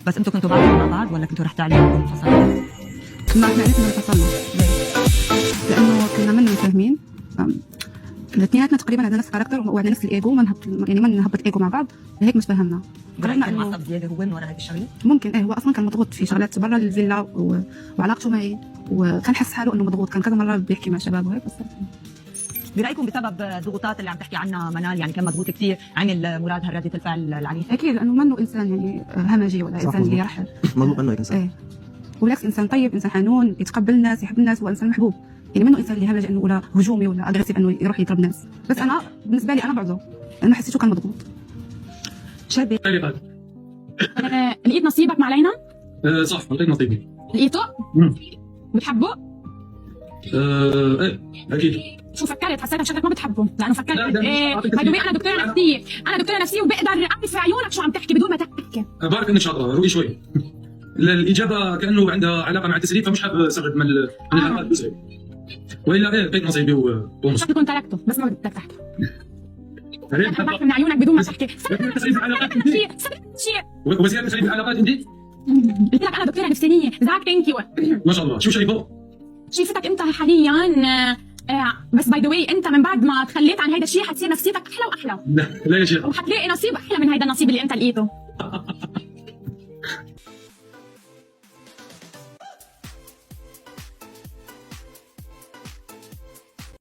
بس انتوا كنتوا بعض مع بعض ولا كنتوا رح تعلموا انفصلوا؟ ما احنا عرفنا انفصلنا. ليه؟ لانه كنا منا فاهمين. الاثنيناتنا تقريبا عندنا نفس الكاركتر وعندنا نفس الايجو، ما نهبط ايجو مع بعض، لهيك مش فهمنا. قررنا انه معصب زياده هو من ورا هيك الشغله؟ ممكن هو اصلا كان مضغوط في شغلات برا الفيلا وعلاقته معي، وكان حس حاله انه مضغوط، كان كذا مره بيحكي مع شباب وهيك. بس برايكم بسبب الضغوطات اللي عم تحكي عنها منال، يعني كان مضغوط كثير، عمل مراد هالردة الفعل العنيفه؟ اكيد لانه منه انسان يعني همجي ولا انسان اللي يرحل. مضبوط انه انسان. ايه وبالعكس انسان طيب، انسان حنون، يتقبل الناس، يحب الناس، وانسان محبوب. يعني منه انسان اللي همجي انه ولا هجومي ولا اغريسيف انه يروح يضرب ناس. بس انا بالنسبه لي انا بعذره لانه حسيته كان مضغوط. شابه لقيت نصيبك مع لينا؟ صح، لقيت نصيبي. لقيته؟ بتحبه؟ ايه اكيد. شو فكرت؟ حسيتك شكلك ما بتحبه لانه فكرت لا، ايه انا دكتوره نفسيه، انا دكتوره نفسيه وبقدر اعرف في عيونك شو عم تحكي بدون ما تحكي. بعرف انك شاطره، روقي شوي. الاجابه كانه عندها علاقه مع التسريب، فمش حابب استغرب من الحالات الجزئيه. والا ايه لقيت نصيبي ونص. شكلك كنت تركته بس ما بدك تحكي. هل بعرف من عيونك بدون ما تحكي. تسريب العلاقات انت؟ شيء وزياده تسريب العلاقات انت؟ قلت لك انا دكتوره نفسانيه، ذاك ثانك يو. ما شاء الله، شو شايفه؟ شايفتك انت حاليا بس باي ذا واي انت من بعد ما تخليت عن هيدا الشيء حتصير نفسيتك احلى واحلى، لا لا يا شيخ. وحتلاقي نصيب احلى من هيدا النصيب اللي انت لقيته.